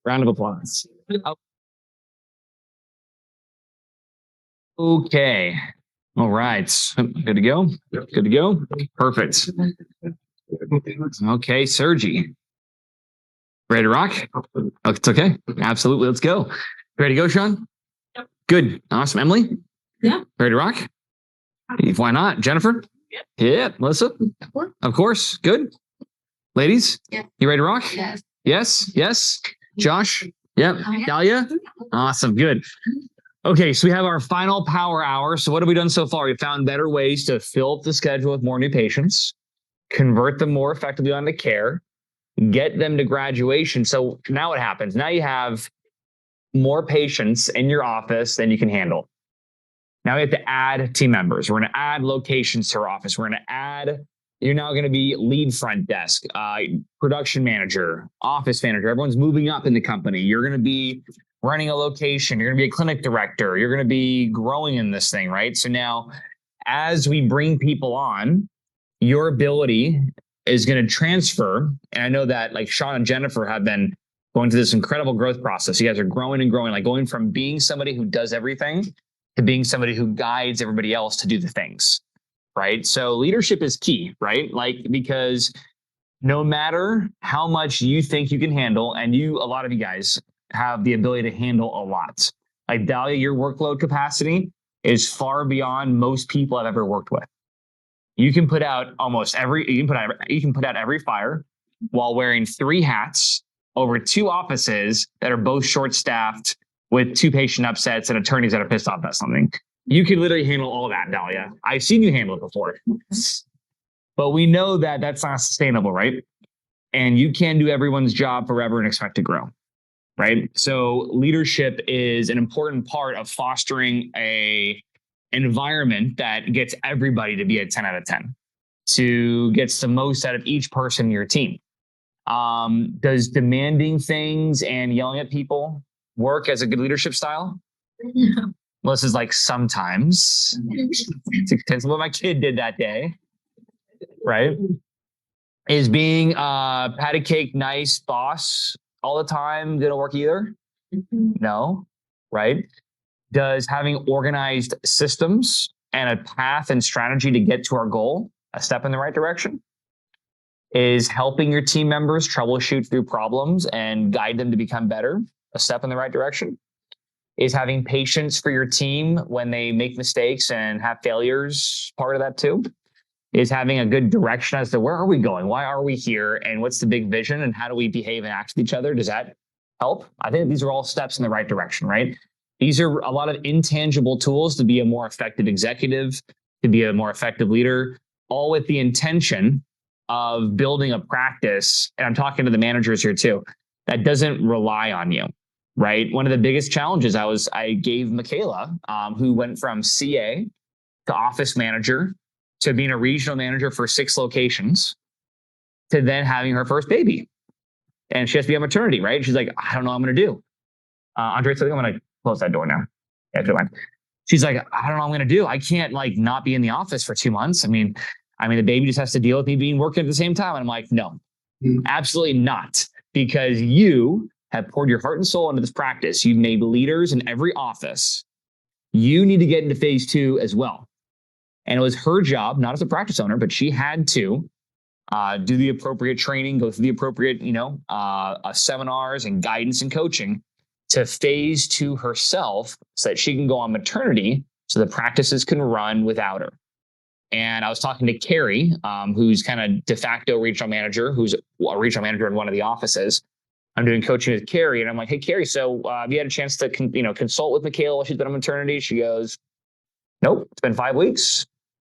Round of applause. Okay. All right. Good to go. Good to go. Perfect. Okay, Sergi. Ready to rock? Oh, it's okay. Absolutely. Let's go. Ready to go, Sean? Yep. Good. Awesome. Emily? Yeah. Ready to rock? Why not? Jennifer? Yep. Yeah. Melissa? Of course. Good. Ladies? Yeah. You ready to rock? Yes. Yes. Yes. Josh? Yep. Dahlia? Awesome. Good. Okay, so we have our final power hour. So what have we done so far? We found better ways to fill up the schedule with more new patients, convert them more effectively onto care, get them to graduation. So now what happens? Now you have more patients in your office than you can handle. Now we have to add team members. We're going to add locations to our office. We're going to add, you're now going to be lead front desk, production manager, office manager. Everyone's moving up in the company. You're going to be running a location. You're going to be a clinic director. You're going to be growing in this thing, right? So now as we bring people on, your ability is going to transfer. And I know that like Sean and Jennifer have been going through this incredible growth process. You guys are growing and growing, like going from being somebody who does everything to being somebody who guides everybody else to do the things, right? So leadership is key, right? Like, because no matter how much you think you can handle, and a lot of you guys have the ability to handle a lot. Like Dahlia, your workload capacity is far beyond most people I've ever worked with. You can put out every fire while wearing 3 hats over 2 offices that are both short-staffed with 2 patient upsets and attorneys that are pissed off about something. You can literally handle all that, Dahlia. I've seen you handle it before. But we know that that's not sustainable, right? And you can't do everyone's job forever and expect to grow, right? So leadership is an important part of fostering an environment that gets everybody to be a 10 out of 10, to get the most out of each person in your team. Does demanding things and yelling at people work as a good leadership style? Yeah. Melissa's like, sometimes. It depends on what my kid did that day, right? Is being a patty cake nice boss all the time gonna work either? No, right? Does having organized systems and a path and strategy to get to our goal a step in the right direction? Is helping your team members troubleshoot through problems and guide them to become better a step in the right direction? Is having patience for your team when they make mistakes and have failures part of that too? Is having a good direction as to where are we going? Why are we here? And what's the big vision? And how do we behave and act with each other? Does that help? I think these are all steps in the right direction, right? These are a lot of intangible tools to be a more effective executive, to be a more effective leader, all with the intention of building a practice. And I'm talking to the managers here too, that doesn't rely on you, right? One of the biggest challenges I gave Michaela, who went from CA to office manager to being a regional manager for 6 locations to then having her first baby. And she has to be on maternity, right? She's like, I don't know what I'm going to do. Andre said, I'm going to close that door now. Yeah, good one. She's like, I don't know what I'm going to do. I can't like not be in the office for 2 months. I mean, the baby just has to deal with me working at the same time. And I'm like, no, absolutely not. Because you have poured your heart and soul into this practice. You've made leaders in every office. You need to get into phase 2 as well. And it was her job, not as a practice owner, but she had to do the appropriate training, go through the appropriate, seminars and guidance and coaching to phase 2 herself so that she can go on maternity so the practices can run without her. And I was talking to Carrie, who's kind of de facto regional manager, who's a regional manager in one of the offices. I'm doing coaching with Carrie, and I'm like, hey, Carrie, so have you had a chance to consult with Michaela while she's been on maternity? She goes, nope, it's been 5 weeks.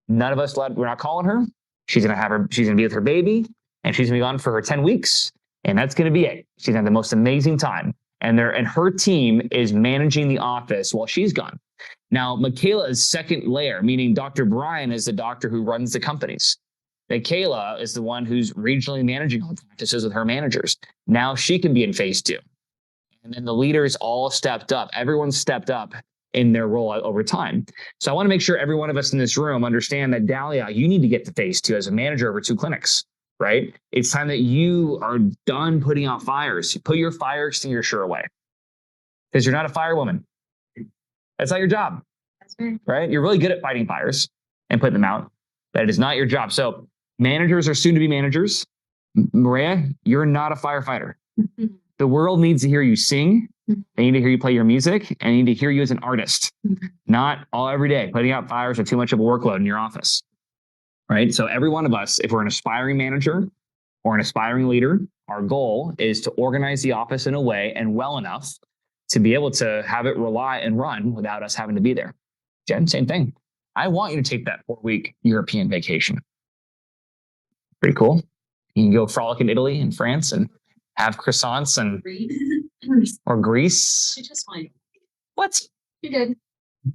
None of us we're not calling her. She's going to be with her baby, and she's going to be gone for her 10 weeks. And that's going to be it. She's going to have the most amazing time. And her team is managing the office while she's gone. Now, Michaela is second layer, meaning Dr. Brian is the doctor who runs the companies. Michaela is the one who's regionally managing all the practices with her managers. Now she can be in phase 2. And then the leaders all stepped up. Everyone stepped up in their role over time. So I want to make sure every one of us in this room understand that, Dahlia, you need to get to phase 2 as a manager over 2 clinics, right? It's time that you are done putting out fires. You put your fire extinguisher away because you're not a firewoman. That's not your job. That's right. Right? You're really good at fighting fires and putting them out. That is not your job. So managers are soon to be managers. Maria, you're not a firefighter. The world needs to hear you sing. They need to hear you play your music, and they need to hear you as an artist, not all every day putting out fires or too much of a workload in your office. Right? So every one of us, if we're an aspiring manager or an aspiring leader, our goal is to organize the office in a way and well enough to be able to have it rely and run without us having to be there. Jen, same thing. I want you to take that 4-week European vacation. Pretty cool. You can go frolic in Italy and France and have croissants and or Greece. She just went. What? She did.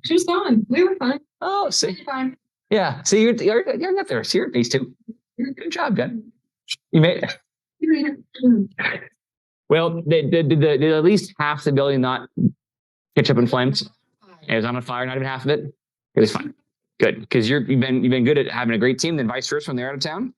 She was gone. We were fine. Oh, see, We were fine. yeah. See, you're not there. So you're at phase 2. Good job, Jen. You made it. Well, did at least half the building not catch up in flames? It was on fire, not even half of it. It was fine. Good, because you've been good at having a great team. Then vice versa, when they're out of town,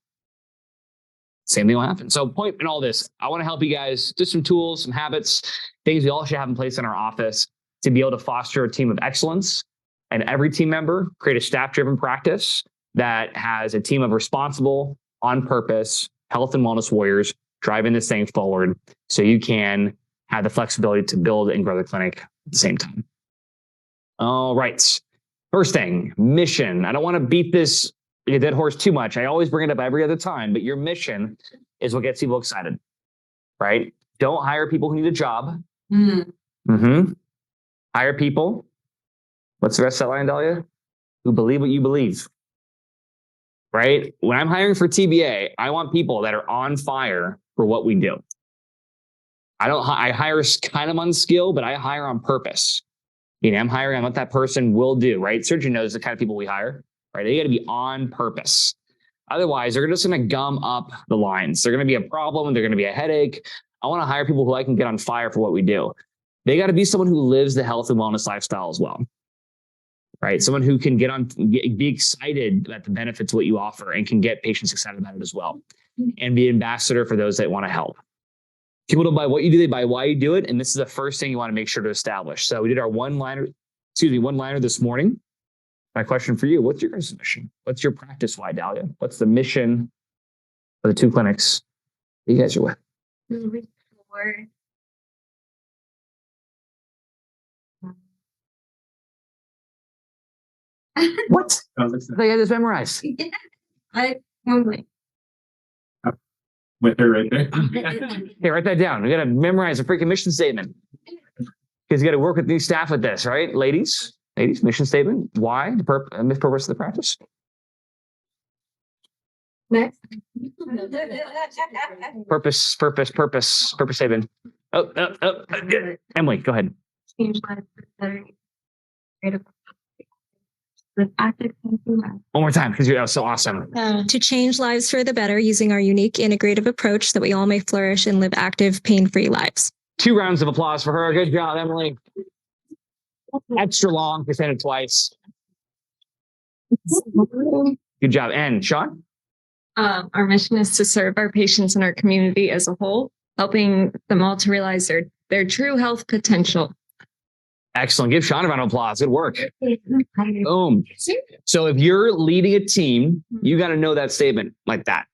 same thing will happen. So, point in all this, I want to help you guys. Just some tools, some habits, things we all should have in place in our office to be able to foster a team of excellence. And every team member create a staff-driven practice that has a team of responsible, on purpose, health and wellness warriors driving this thing forward, so you can have the flexibility to build and grow the clinic at the same time. All right. First thing, mission. I don't want to beat this a dead horse too much. I always bring it up every other time, but your mission is what gets people excited, right? Don't hire people who need a job. Hire people. What's the rest of that line, Dahlia? Who believe what you believe, right? When I'm hiring for TBA, I want people that are on fire for what we do. I hire kind of on skill, but I hire on purpose. I'm hiring on what that person will do, right? Surgeon knows the kind of people we hire, right? They got to be on purpose. Otherwise, they're just going to gum up the lines. They're going to be a problem. They're going to be a headache. I want to hire people who I can get on fire for what we do. They got to be someone who lives the health and wellness lifestyle as well, right? Someone who can be excited about the benefits of what you offer and can get patients excited about it as well, and be an ambassador for those that want to help. People don't buy what you do, they buy why you do it. And this is the first thing you want to make sure to establish. So we did our one-liner this morning. My question for you, what's your guys' mission? What's your practice why, Dahlia? what's the mission of the 2 clinics that you guys are with? What? They had this memorized. With her right there. Hey, write that down. We got to memorize a freaking mission statement. Because you got to work with new staff with this, right? Ladies, mission statement. Why? The purpose of the practice. Next. Purpose statement. Emily, go ahead. Change lives for the better. Creative. With active One more time, because you're so awesome. To change lives for the better using our unique integrative approach so that we all may flourish and live active, pain-free lives. 2 rounds of applause for her. Good job, Emily. Extra long, because said it twice. Good job. And Sean? Our mission is to serve our patients and our community as a whole, helping them all to realize their true health potential. Excellent. Give Sean a round of applause. Good work. Boom. So if you're leading a team, you got to know that statement like that.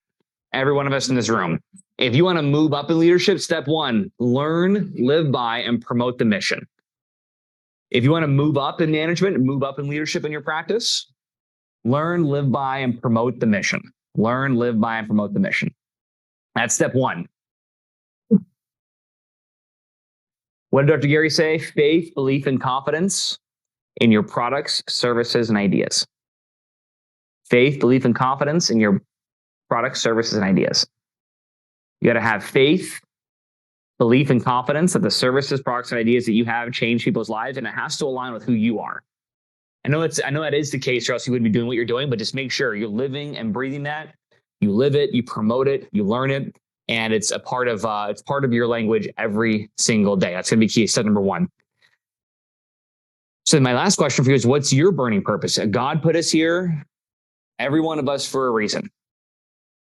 Every one of us in this room. If you want to move up in leadership, step 1, learn, live by, and promote the mission. If you want to move up in management and move up in leadership in your practice, learn, live by, and promote the mission. Learn, live by, and promote the mission. That's step 1. What did Dr. Gary say? Faith, belief, and confidence in your products, services, and ideas. Faith, belief, and confidence in your products, services, and ideas. You got to have faith, belief, and confidence that the services, products, and ideas that you have change people's lives, and it has to align with who you are. I know that is the case, or else you wouldn't be doing what you're doing, but just make sure you're living and breathing that. You live it, you promote it, you learn it, and it's a part of your language every single day. That's going to be key. Step number 1. So my last question for you is, what's your burning purpose? God put us here, every one of us, for a reason.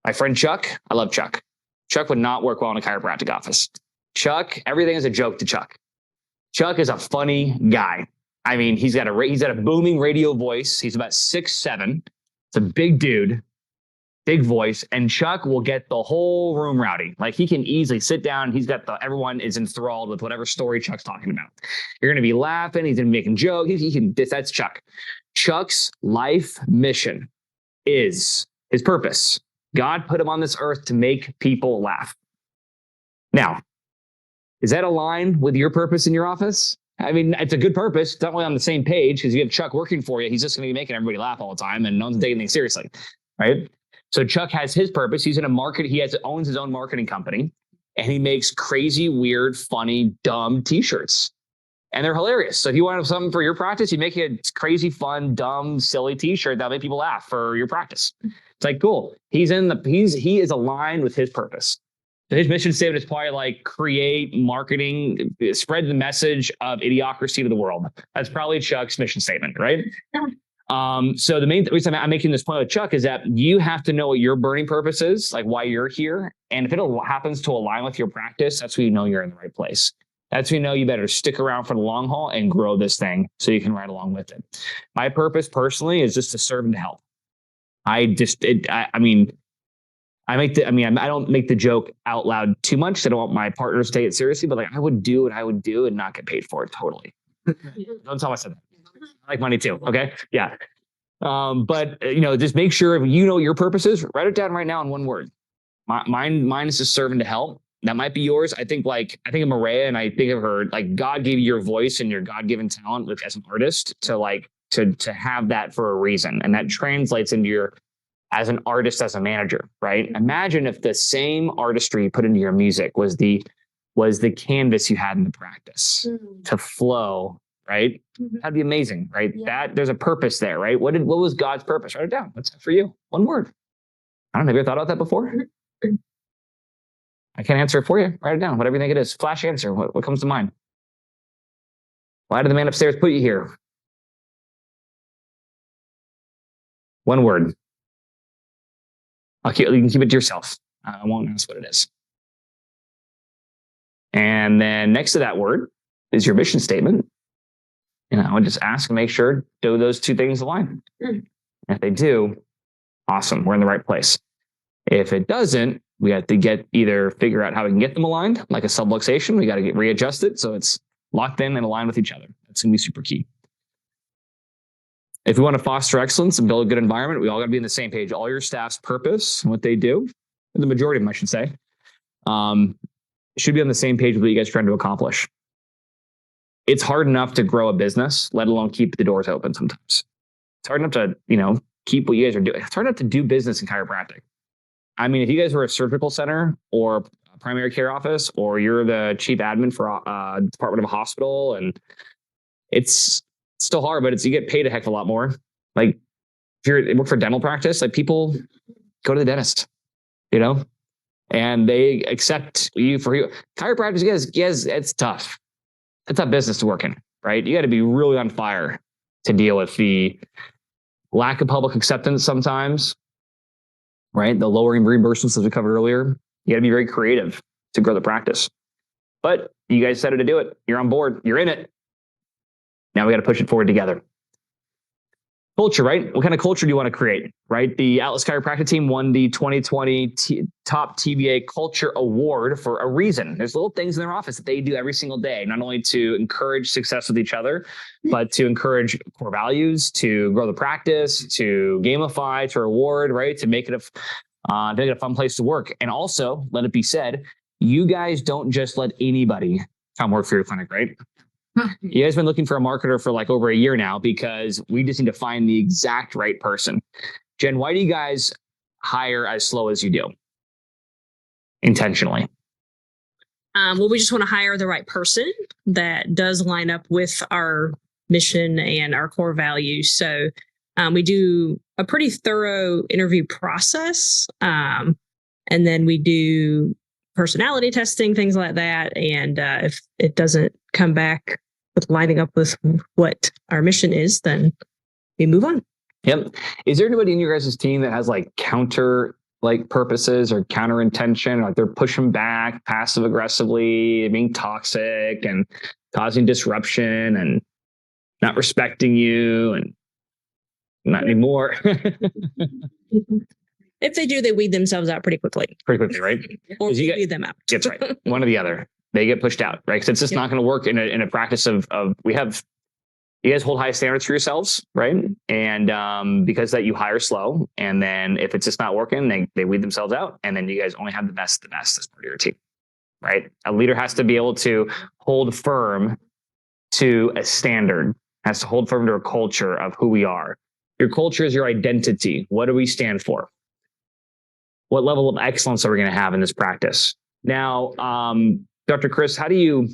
My friend Chuck, I love Chuck. Chuck would not work well in a chiropractic office. Chuck, everything is a joke to Chuck. Chuck is a funny guy. I mean, he's got a booming radio voice. He's about 6'7". It's a big dude, big voice, and Chuck will get the whole room rowdy. Like he can easily sit down. Everyone is enthralled with whatever story Chuck's talking about. You're going to be laughing. He's going to be making jokes. That's Chuck. Chuck's life mission is his purpose. God put him on this earth to make people laugh. Now, is that aligned with your purpose in your office? I mean, it's a good purpose. It's not only on the same page because you have Chuck working for you. He's just going to be making everybody laugh all the time and no one's taking anything seriously, right? So Chuck has his purpose. He's in a market. Owns his own marketing company and he makes crazy, weird, funny, dumb t-shirts. And they're hilarious. So if you want something for your practice, you make a crazy, fun, dumb, silly t-shirt that'll make people laugh for your practice. It's like, cool. He is aligned with his purpose. So his mission statement is probably like create marketing, spread the message of idiocracy to the world. That's probably Chuck's mission statement, right? So the main reason I'm making this point with Chuck is that you have to know what your burning purpose is, like why you're here. And if it happens to align with your practice, that's when you know you're in the right place. That's when you know you better stick around for the long haul and grow this thing so you can ride along with it. My purpose personally is just to serve and to help. I don't make the joke out loud too much. I don't want my partners to take it seriously, but like I would do what I would do and not get paid for it totally. Don't tell me I said that. I like money too. Okay. Yeah. But just make sure if you know what your purpose is, write it down right now in one word. Mine is to serve and to help. That might be yours. I think of Maria and I think of her, like God gave you your voice and your God-given talent as an artist to have that for a reason. And that translates into your, as an artist, as a manager, right? Imagine if the same artistry you put into your music was the canvas you had in the practice to flow, right? That'd be amazing, right? Yeah. There's a purpose there, right? What was God's purpose? Write it down. What's that for you? One word. I don't know. Have you ever thought about that before? I can't answer it for you. Write it down. Whatever you think it is. Flash answer. What comes to mind? Why did the man upstairs put you here? One word. You can keep it to yourself. I won't ask what it is. And then next to that word is your mission statement. And I would just ask and make sure, do those two things align? If they do, awesome. We're in the right place. If it doesn't, we have to figure out how we can get them aligned, like a subluxation. We got to get readjusted so it's locked in and aligned with each other. That's going to be super key. If we want to foster excellence and build a good environment, we all got to be on the same page. All your staff's purpose and what they do, the majority of them, I should say, should be on the same page with what you guys are trying to accomplish. It's hard enough to grow a business, let alone keep the doors open sometimes. It's hard enough to, keep what you guys are doing. It's hard enough to do business in chiropractic. I mean, if you guys were a surgical center or a primary care office, or you're the chief admin for a department of a hospital, and it's still hard, but you get paid a heck of a lot more. Like if you work for dental practice, like people go to the dentist, and they accept you for you. Chiropractic, yes, it's tough. It's a tough business to work in, right? You got to be really on fire to deal with the lack of public acceptance sometimes, right? The lowering reimbursements, as we covered earlier. You got to be very creative to grow the practice. But you guys decided to do it. You're on board. You're in it. Now we got to push it forward together. Culture, right? What kind of culture do you want to create, right? The Atlas Chiropractic team won the 2020 Top TBA Culture Award for a reason. There's little things in their office that they do every single day, not only to encourage success with each other, but to encourage core values, to grow the practice, to gamify, to reward, right? To make it a fun place to work. And also, let it be said, you guys don't just let anybody come work for your clinic, right? You guys have been looking for a marketer for like over a year now because we just need to find the exact right person. Jen, why do you guys hire as slow as you do? Intentionally. Well, we just want to hire the right person that does line up with our mission and our core values. So we do a pretty thorough interview process. And then we do personality testing, things like that. And if it doesn't come back with lining up with what our mission is, then we move on. Yep. Is there anybody in your guys' team that has like counter like purposes or counter intention, like they're pushing back passive aggressively, being toxic and causing disruption and not respecting you and not anymore. If they do, they weed themselves out pretty quickly. Pretty quickly, right? Or You get- weed them out. That's right. One or the other. They get pushed out, right? Because it's just Yep. not going to work in a practice of we have, you guys hold high standards for yourselves, right? And because that you hire slow, and then if it's just not working, they weed themselves out, and then you guys only have the best as part of your team, right? A leader has to be able to hold firm to a standard, has to hold firm to a culture of who we are. Your culture is your identity. What do we stand for? What level of excellence are we going to have in this practice? Now, Dr. Chris, how do you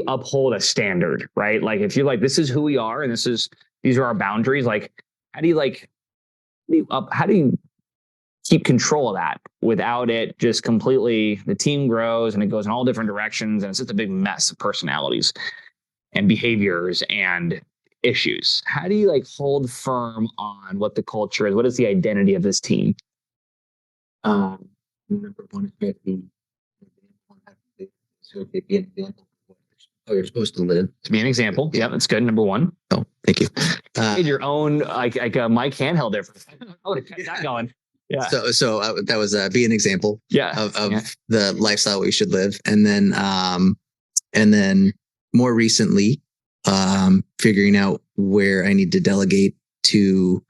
uphold a standard, right? Like if you're like, this is who we are and these are our boundaries, like how do you keep control of that without it just completely, the team grows and it goes in all different directions and it's just a big mess of personalities and behaviors and issues. How do you like hold firm on what the culture is? What is the identity of this team? Number one is be an example of how you're supposed to live. To be an example. Yeah, that's good. Number one. Oh, thank you. Made your own like a mic handheld there for a second. I would have kept that going. Yeah. So that was be an example Yeah. of Yeah. the lifestyle we should live, and then more recently, figuring out where I need to delegate to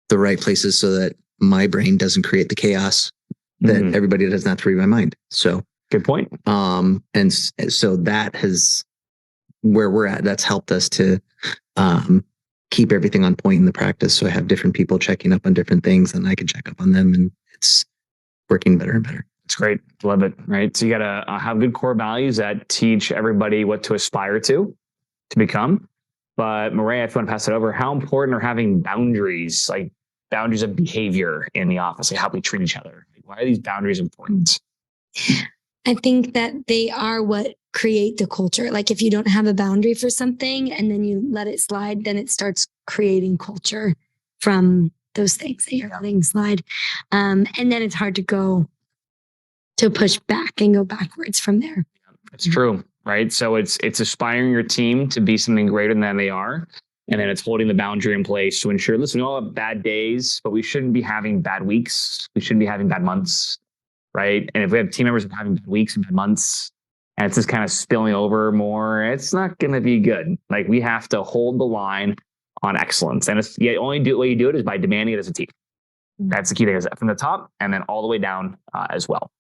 the right places so that my brain doesn't create the chaos that Mhm. everybody does not to read my mind. So, Good point. so that has where we're at. That's helped us to keep everything on point in the practice. So I have different people checking up on different things, and I can check up on them, and it's working better and better. It's great. Love it. Right. So you got to have good core values that teach everybody what to aspire to become. But Maria, if you want to pass it over, how important are having boundaries, like boundaries of behavior in the office, like how we treat each other? Like, why are these boundaries important? I think that they are what create the culture. Like if you don't have a boundary for something and then you let it slide, then it starts creating culture from those things that you're letting slide. And then it's hard to push back and go backwards from there. It's true, right? So it's aspiring your team to be something greater than they are. And then it's holding the boundary in place to ensure, listen, we all have bad days, but we shouldn't be having bad weeks. We shouldn't be having bad months, right? And if we have team members having bad weeks and bad months, and it's just kind of spilling over more, it's not going to be good. Like we have to hold the line on excellence. And it's only way you do it is by demanding it as a team. That's the key thing, is from the top and then all the way down as well.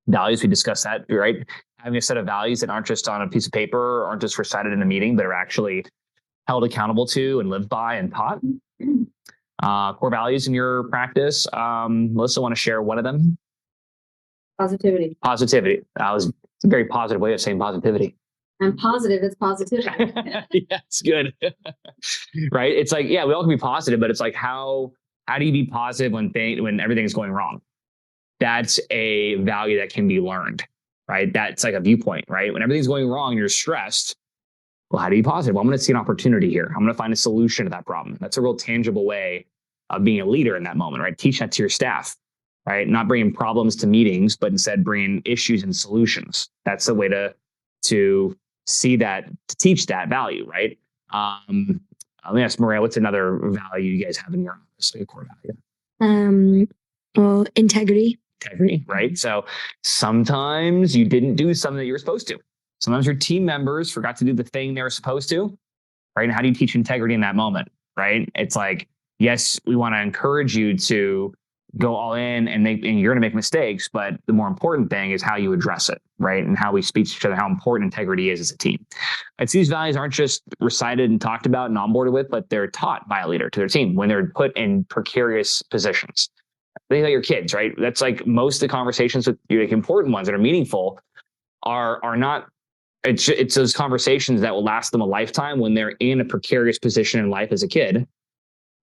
Values, we discussed that, right? Having a set of values that aren't just on a piece of paper, aren't just recited in a meeting, but are actually held accountable to and lived by and taught. Core values in your practice. Melissa, want to share one of them? Positivity. Positivity. It's a very positive way of saying positivity. I'm positive it's positivity. Yeah, it's good. Right? It's like, yeah, we all can be positive, but it's like, how do you be positive when everything's going wrong? That's a value that can be learned, right? That's like a viewpoint, right? When everything's going wrong and you're stressed, well, how do you be positive? Well, I'm going to see an opportunity here. I'm going to find a solution to that problem. That's a real tangible way of being a leader in that moment, right? Teach that to your staff, right? Not bringing problems to meetings, but instead bringing issues and solutions. That's the way to see that, to teach that value, right? Let me ask Maria, what's another value you guys have in your office, like a core value? Well, integrity. Integrity, right? So sometimes you didn't do something that you were supposed to. Sometimes your team members forgot to do the thing they were supposed to, right? And how do you teach integrity in that moment, right? It's like, yes, we want to encourage you to go all in and you're going to make mistakes, but the more important thing is how you address it, right? And how we speak to each other, how important integrity is as a team. It's these values aren't just recited and talked about and onboarded with, but they're taught by a leader to their team when they're put in precarious positions. Think about your kids, right? That's like most of the conversations with like important ones that are meaningful are not. It's those conversations that will last them a lifetime when they're in a precarious position in life as a kid,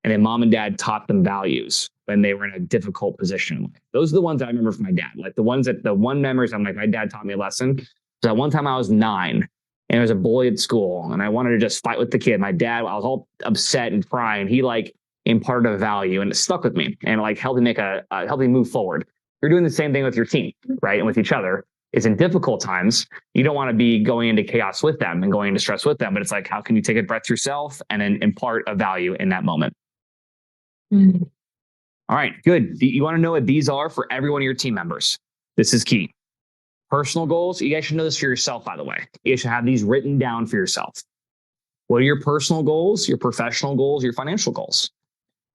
and then mom and dad taught them values when they were in a difficult position in life. Those are the ones that I remember from my dad. Like the one memories I'm like, my dad taught me a lesson. So that one time I was 9 and there was a bully at school and I wanted to just fight with the kid. My dad, I was all upset and crying. He like imparted a value, and it stuck with me and like helped me helped me move forward. You're doing the same thing with your team, right? And with each other. Is in difficult times, you don't want to be going into chaos with them and going into stress with them. But it's like, how can you take a breath yourself and then impart a value in that moment? Mm. All right, good. You want to know what these are for every one of your team members. This is key. Personal goals. You guys should know this for yourself, by the way. You should have these written down for yourself. What are your personal goals, your professional goals, your financial goals,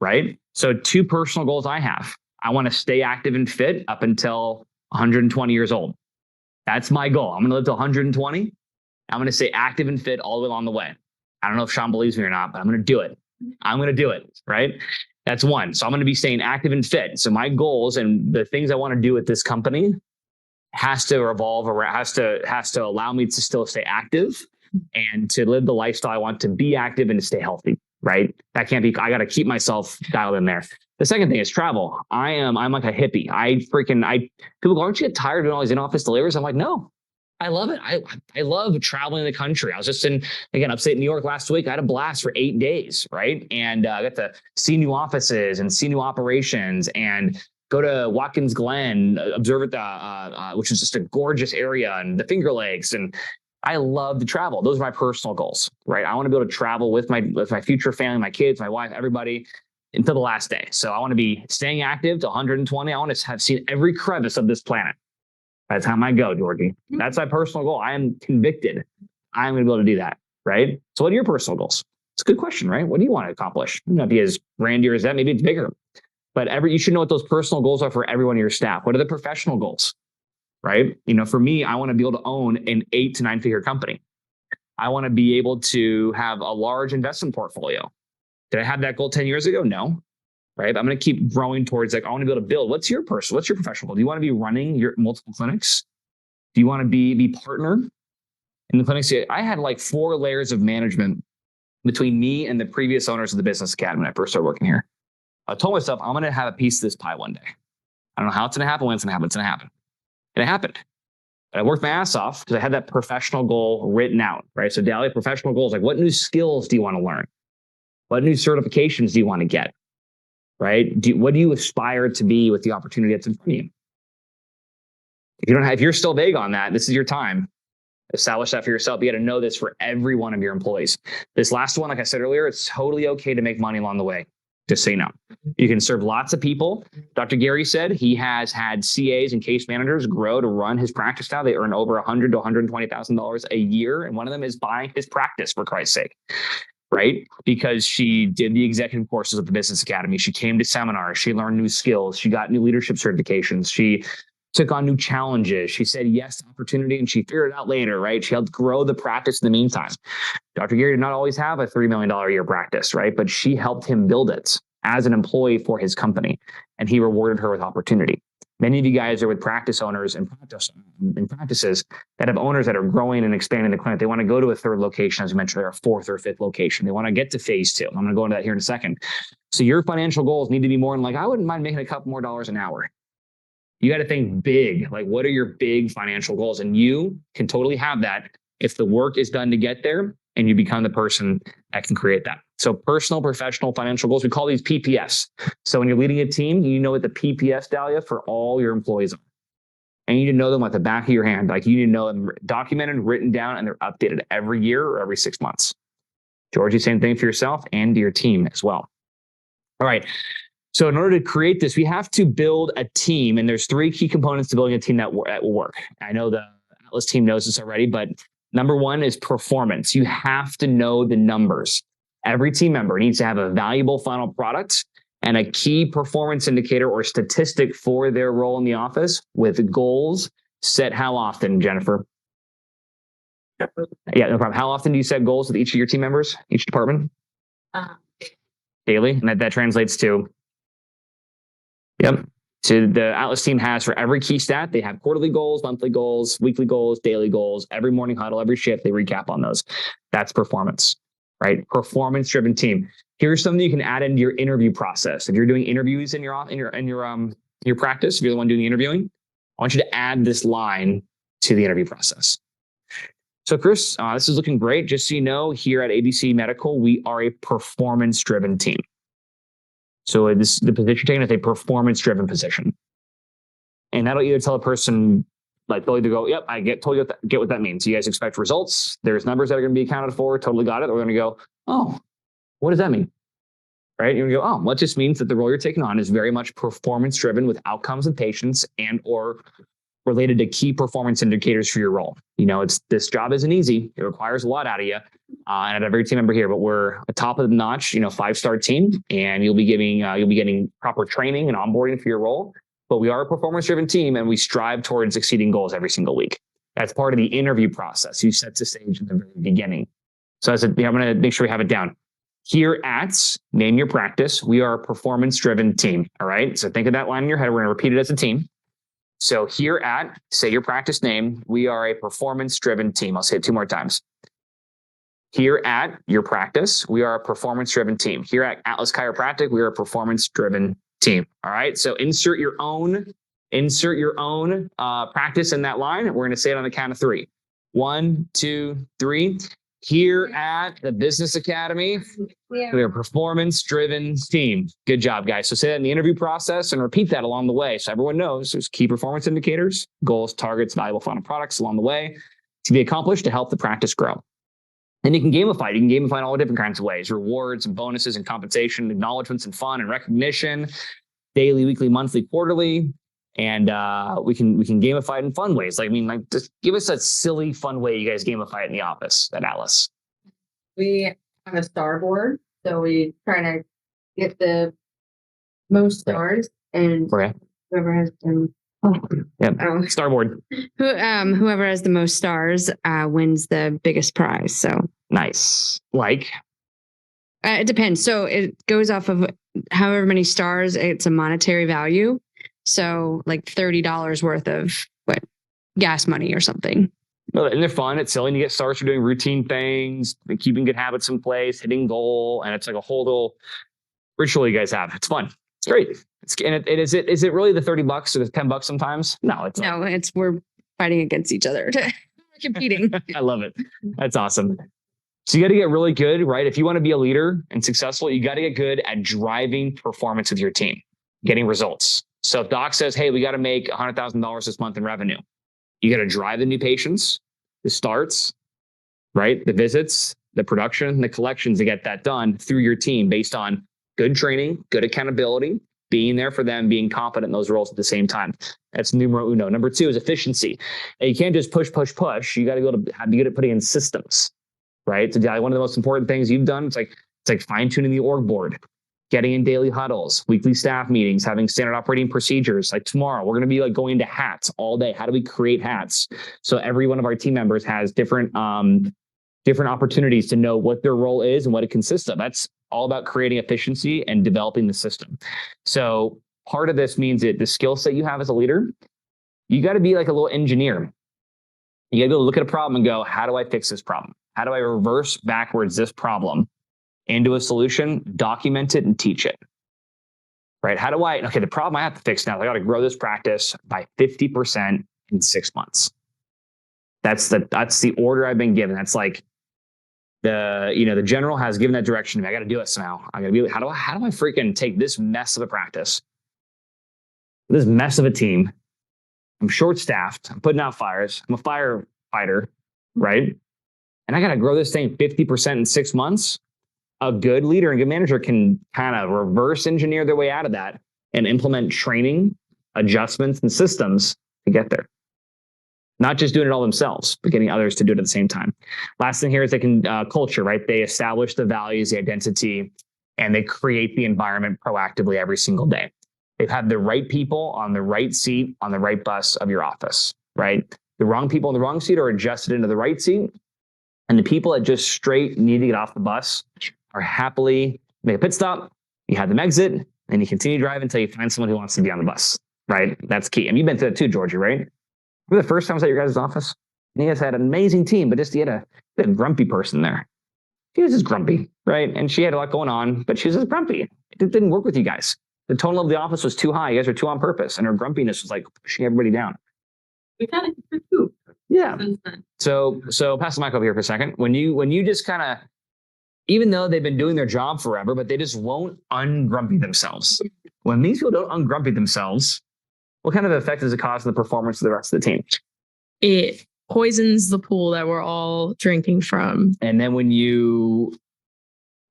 right? So 2 personal goals I have. I want to stay active and fit up until 120 years old. That's my goal. I'm going to live to 120. I'm going to stay active and fit all the way along the way. I don't know if Sean believes me or not, but I'm going to do it. I'm going to do it, right? That's one. So I'm going to be staying active and fit. So my goals and the things I want to do with this company has to revolve around, has to allow me to still stay active and to live the lifestyle I want, to be active and to stay healthy, right? That can't be, I got to keep myself dialed in there. The second thing is travel. I'm like a hippie. People go, aren't you tired of doing all these in-office deliveries? I'm like, no, I love it. I love traveling the country. I was just in, again, upstate New York last week. I had a blast for 8 days, right? And I got to see new offices and see new operations and go to Watkins Glen, observe it, which is just a gorgeous area, and the Finger Lakes. And I love to travel. Those are my personal goals, right? I want to be able to travel with my future family, my kids, my wife, everybody, until the last day. So I want to be staying active to 120. I want to have seen every crevice of this planet by the time I go, Georgie. That's my personal goal. I am convicted I'm going to be able to do that, right? So what are your personal goals? It's a good question, right? What do you want to accomplish? It might not be as grandiose as that. Maybe it's bigger. But you should know what those personal goals are for every one of your staff. What are the professional goals, right? For me, I want to be able to own an 8 to 9 figure company. I want to be able to have a large investment portfolio. Did I have that goal 10 years ago? No. Right. I'm going to keep growing towards I want to be able to build. What's your professional goal? Do you want to be running your multiple clinics? Do you want to be partner in the clinics? I had like 4 layers of management between me and the previous owners of the Business Academy when I first started working here. I told myself, I'm going to have a piece of this pie one day. I don't know how it's going to happen, when it's going to happen. It's going to happen. And it happened. But I worked my ass off because I had that professional goal written out, right? So Dahlia, professional goals, like what new skills do you want to learn? What new certifications do you want to get? Right? What do you aspire to be with the opportunity that's in front of you? If you're still vague on that, this is your time. Establish that for yourself. You got to know this for every one of your employees. This last one, like I said earlier, it's totally okay to make money along the way. Just so you know, you can serve lots of people. Dr. Gary said he has had CAs and case managers grow to run his practice now. They earn over $100,000 to $120,000 a year, and one of them is buying his practice, for Christ's sake. Right? Because she did the executive courses at the Business Academy. She came to seminars. She learned new skills. She got new leadership certifications. She took on new challenges. She said yes to opportunity, and she figured it out later, right? She helped grow the practice in the meantime. Dr. Gary did not always have a $3 million a year practice, right? But she helped him build it as an employee for his company, and he rewarded her with opportunity. Many of you guys are with practice owners and practices that have owners that are growing and expanding the clinic. They want to go to a 3rd location, as you mentioned, or a 4th or 5th location. They want to get to phase 2. I'm going to go into that here in a second. So your financial goals need to be more than I wouldn't mind making a couple more dollars an hour. You got to think big. Like, what are your big financial goals? And you can totally have that if the work is done to get there and you become the person that can create that. So personal, professional, financial goals, we call these PPS. So when you're leading a team, you know what the PPS, Dahlia, for all your employees are. And you need to know them at the back of your hand. Like, you need to know them documented, written down, and they're updated every year or every 6 months. Georgie, same thing for yourself and your team as well. All right. So in order to create this, we have to build a team. And there's 3 key components to building a team that will work. I know the Atlas team knows this already, but number 1 is performance. You have to know the numbers. Every team member needs to have a valuable final product and a key performance indicator or statistic for their role in the office with goals set how often, Jennifer? Yeah, no problem. How often do you set goals with each of your team members, each department? Daily. And that translates to, yep. So the Atlas team has for every key stat, they have quarterly goals, monthly goals, weekly goals, daily goals, every morning huddle, every shift, they recap on those. That's performance, right? Performance-driven team. Here's something you can add into your interview process. If you're doing interviews in your practice, if you're the one doing the interviewing, I want you to add this line to the interview process. So Chris, this is looking great. Just so you know, here at ABC Medical, we are a performance-driven team. So the position you're taking is a performance-driven position. And that'll either tell a person, like they'll either go, yep, I get what that means. You guys expect results. There's numbers that are going to be accounted for. Totally got it. Or we're going to go, oh, what does that mean? Right? You're going to go, oh, well, it just means that the role you're taking on is very much performance-driven with outcomes and patients and or related to key performance indicators for your role. This job isn't easy. It requires a lot out of you. And I have every team member here, but we're a top of the notch, 5-star team, and you'll be getting proper training and onboarding for your role. But we are a performance-driven team, and we strive towards exceeding goals every single week. That's part of the interview process. You set the stage in the very beginning. So I'm going to make sure we have it down. Here at Name Your Practice, we are a performance-driven team. All right. So think of that line in your head. We're going to repeat it as a team. So here at Say Your Practice Name, we are a performance-driven team. I'll say it 2 more times. Here at Your Practice, we are a performance-driven team. Here at Atlas Chiropractic, we are a performance-driven team. All right. So insert your own practice in that line. We're going to say it on the count of 3. 1, 2, 3. Here at the Business Academy, we are a performance-driven team. Good job, guys. So say that in the interview process and repeat that along the way. So everyone knows there's key performance indicators, goals, targets, valuable final products along the way to be accomplished to help the practice grow. And you can gamify it. You can gamify in all different kinds of ways: rewards and bonuses and compensation, acknowledgments and fun and recognition, daily, weekly, monthly, quarterly. And we can gamify it in fun ways. Just give us a silly, fun way you guys gamify it in the office at Atlas. We have a star board, so we try to get the most stars, and Okay. whoever has them. Starboard. Whoever has the most stars wins the biggest prize. So Nice. it depends. So it goes off of however many stars. It's a monetary value. So like $30 worth of gas money or something. Well, and they're fun. It's silly. And you get stars for doing routine things, keeping good habits in place, hitting goal, and it's like a whole little ritual you guys have. It's fun. It's great. Is it really the $30 or the $10 sometimes? No, it's no. We're fighting against each other. We're competing. I love it. That's awesome. So you got to get really good, right? If you want to be a leader and successful, you got to get good at driving performance with your team, getting results. So if Doc says, hey, we got to make $100,000 this month in revenue, you got to drive the new patients, the starts, right? The visits, the production, the collections to get that done through your team based on good training, good accountability, being there for them, being confident in those roles at the same time. That's numero uno. Number 2 is efficiency. And you can't just push. You got to be good at putting in systems, right? So one of the most important things you've done, it's like fine tuning the org board, getting in daily huddles, weekly staff meetings, having standard operating procedures. Like tomorrow, we're going to be going into hats all day. How do we create hats? So every one of our team members has different opportunities to know what their role is and what it consists of. That's all about creating efficiency and developing the system. So part of this means that the skill set you have as a leader, you got to be like a little engineer. You got to be able to look at a problem and go, how do I fix this problem? How do I reverse backwards this problem into a solution, document it, and teach it, right? The problem I have to fix now, I got to grow this practice by 50% in 6 months. That's the order I've been given. That's like the general has given that direction to me. I got to do it somehow. I got to be, how do I freaking take this mess of a practice, this mess of a team? I'm short-staffed. I'm putting out fires. I'm a firefighter, right? And I got to grow this thing 50% in 6 months. A good leader and good manager can kind of reverse engineer their way out of that and implement training, adjustments, and systems to get there. Not just doing it all themselves, but getting others to do it at the same time. Last thing here is they can culture, right? They establish the values, the identity, and they create the environment proactively every single day. They've had the right people on the right seat on the right bus of your office, right? The wrong people in the wrong seat are adjusted into the right seat. And the people that just straight need to get off the bus are happily make a pit stop. You have them exit and you continue driving until you find someone who wants to be on the bus, right? That's key. And you've been through that too, Georgie, right? Remember the first time I was at your guys' office? And you guys had an amazing team, but just you had a grumpy person there. She was just grumpy, right? And she had a lot going on, but she was just grumpy. It didn't work with you guys. The tone level of the office was too high. You guys were too on purpose. And her grumpiness was like pushing everybody down. We kind of too. Yeah. So pass the mic over here for a second. When you just kind of, even though they've been doing their job forever, but they just won't ungrumpy themselves. When these people don't ungrumpy themselves, what kind of effect does it cause on the performance of the rest of the team? It poisons the pool that we're all drinking from. And then when you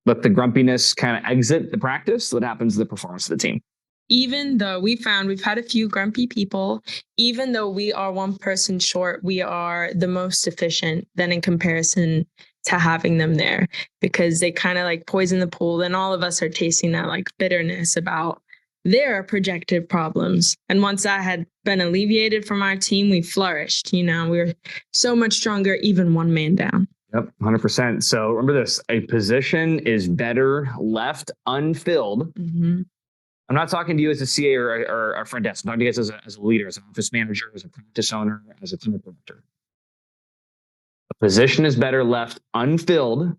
let the grumpiness kind of exit the practice, what happens to the performance of the team? Even though we've had a few grumpy people, even though we are one person short, we are the most efficient then in comparison to having them there, because they kind of like poison the pool. Then all of us are tasting that like bitterness about their projected problems. And once that had been alleviated from our team, we flourished. We were so much stronger, even one man down. Yep, 100%. So remember this, a position is better left unfilled. Mm-hmm. I'm not talking to you as a CA or a front desk. I'm talking to you guys as a leader, as an office manager, as a practice owner, as a clinic director. A position is better left unfilled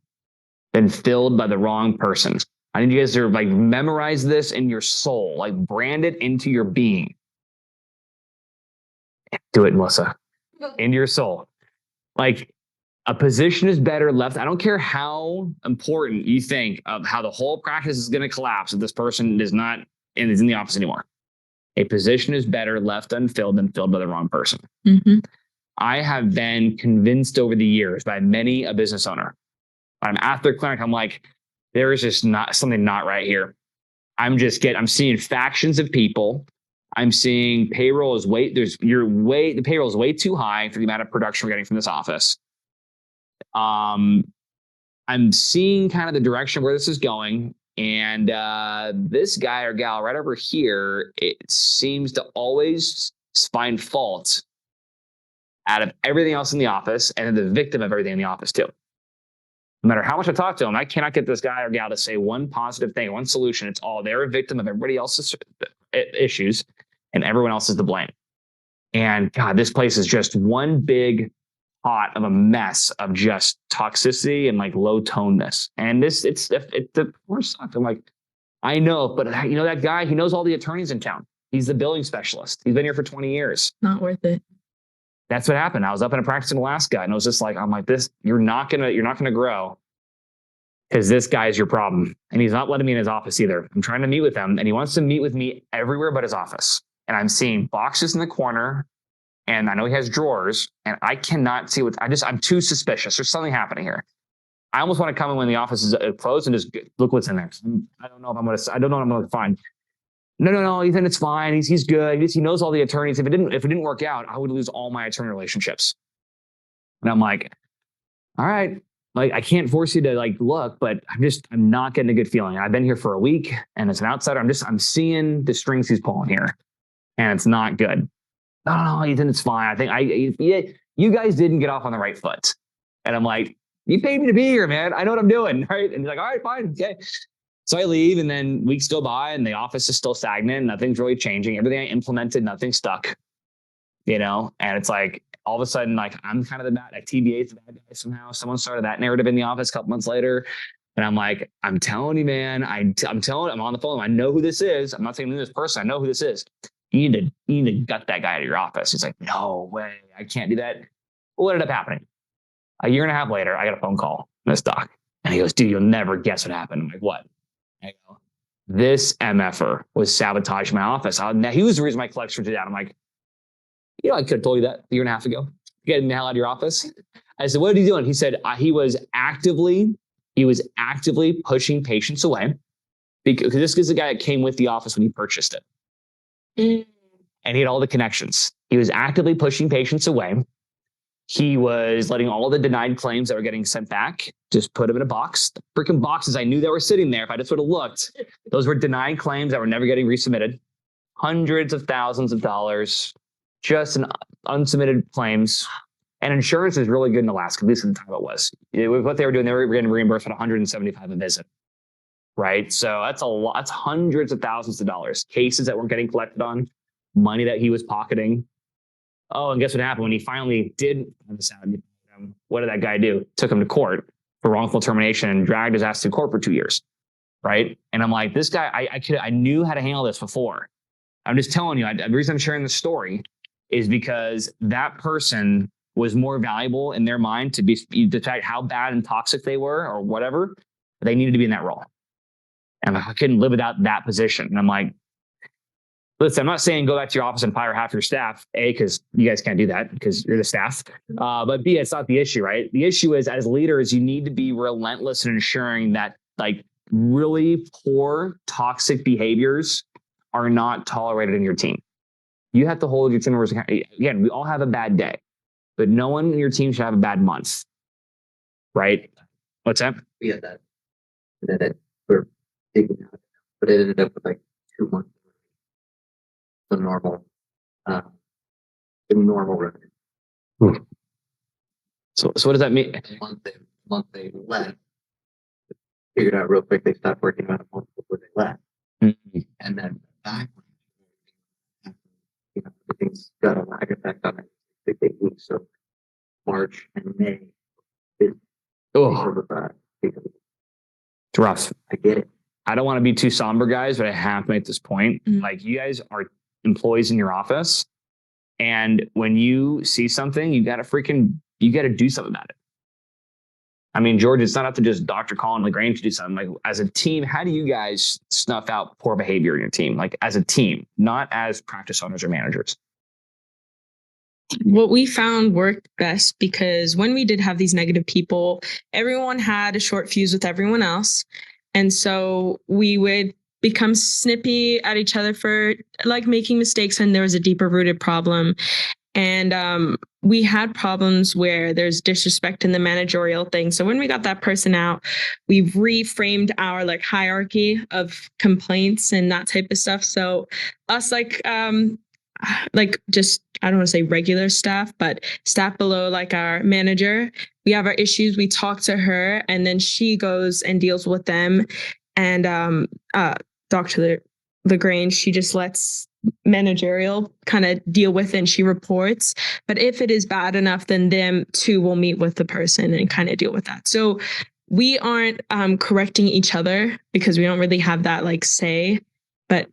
than filled by the wrong person. I need you guys to like memorize this in your soul, like brand it into your being. Do it, Melissa. Into your soul. Like a position is better left. I don't care how important you think of how the whole practice is going to collapse if this person is not and is in the office anymore. A position is better left unfilled than filled by the wrong person. Mm-hmm. I have been convinced over the years by many a business owner. I'm at their clinic. I'm like, there is just not something not right here. I'm seeing factions of people. I'm seeing the payroll is way too high for the amount of production we're getting from this office. I'm seeing kind of the direction where this is going. And this guy or gal right over here, it seems to always find fault out of everything else in the office, and the victim of everything in the office too. No matter how much I talk to him, I cannot get this guy or gal to say one positive thing, one solution. It's all they're a victim of everybody else's issues, and everyone else is to blame. And God, this place is just one big pot of a mess of just toxicity and like low tonedness. And it's the worst stuff. I'm like, I know, but that guy, he knows all the attorneys in town. He's the billing specialist. He's been here for 20 years. Not worth it. That's what happened. I was up in a practice in Alaska, and I was just like, I'm like, this, you're not gonna grow because this guy is your problem. And he's not letting me in his office either. I'm trying to meet with him, and he wants to meet with me everywhere but his office. And I'm seeing boxes in the corner, and I know he has drawers, and I cannot see I'm too suspicious. There's something happening here. I almost want to come in when the office is closed and just look what's in there. I don't know what I'm going to find. No, Ethan, it's fine. He's good. He knows all the attorneys. If it didn't work out, I would lose all my attorney relationships. And I'm like, all right, like I can't force you to like look, but I'm not getting a good feeling. I've been here for a week, and as an outsider, I'm seeing the strings he's pulling here, and it's not good. No, Ethan, it's fine. I think you guys didn't get off on the right foot. And I'm like, you paid me to be here, man. I know what I'm doing, right? And he's like, all right, fine, okay. So I leave, and then weeks go by, and the office is still stagnant. Nothing's really changing. Everything I implemented, nothing stuck, and it's like all of a sudden, like I'm kind of the bad, like TBA's the bad guy somehow. Someone started that narrative in the office a couple months later, and I'm like, I'm telling you, man, I'm on the phone. I know who this is. I'm not saying this person. I know who this is. You need to gut that guy out of your office. He's like, no way, I can't do that. Well, what ended up happening? A year and a half later, I got a phone call from this doc, and he goes, dude, you'll never guess what happened. I'm like, what? I go, this MFer was sabotaging my office. He was the reason my collections were down. I'm like, I could have told you that a year and a half ago. Getting the hell out of your office. I said, what are you doing? He said he was actively pushing patients away because this is the guy that came with the office when he purchased it. And he had all the connections. He was actively pushing patients away. He was letting all the denied claims that were getting sent back, just put them in a box. The freaking boxes, I knew they were sitting there. If I just would have looked, those were denied claims that were never getting resubmitted. Hundreds of thousands of dollars, just in unsubmitted claims. And insurance is really good in Alaska, at least at the time it was. What they were doing, they were getting reimbursed at $175 a visit. Right? So that's a lot. That's hundreds of thousands of dollars. Cases that weren't getting collected on, money that he was pocketing. Oh, and guess what happened when he finally did find this out? What did that guy do? Took him to court for wrongful termination and dragged his ass to court for 2 years. Right? And I'm like, this guy, I knew how to handle this before. I'm just telling you, the reason I'm sharing this story is because that person was more valuable in their mind to be the fact how bad and toxic they were or whatever but they needed to be in that role. And I couldn't live without that position. And I'm like, listen, I'm not saying go back to your office and fire half your staff, A, because you guys can't do that because you're the staff. But B, it's not the issue, right? The issue is as leaders, you need to be relentless in ensuring that like really poor, toxic behaviors are not tolerated in your team. You have to hold your team members accountable. Again, we all have a bad day, but no one in your team should have a bad month, right? What's that? We had that. And then we're taking out, but it ended up with like 2 months. The normal revenue. So what does that mean? Once they left, figured out real quick they stopped working about a month before they left. Mhm. And then back, everything's got a lag effect on it. They take weeks. So March and May is Oh, with that. Because it's rough. I get it. I don't want to be too somber, guys, but I have to make this point. Mhm. Like, you guys are employees in your office, and when you see something, you got to do something about it. I mean, George, it's not up to just Dr. Colin LaGrange to do something. Like, as a team, how do you guys snuff out poor behavior in your team? Like, as a team, not as practice owners or managers. What we found worked best because when we did have these negative people, everyone had a short fuse with everyone else. And so we would become snippy at each other for like making mistakes, and there was a deeper rooted problem. And we had problems where there's disrespect in the managerial thing. So when we got that person out, we reframed our like hierarchy of complaints and that type of stuff. So us like just, I don't want to say regular staff, but staff below like our manager, we have our issues, we talk to her, and then she goes and deals with them. And Dr. LaGrange, she just lets managerial kind of deal with it, and she reports. But if it is bad enough, then them too will meet with the person and kind of deal with that. So we aren't correcting each other because we don't really have that like say. But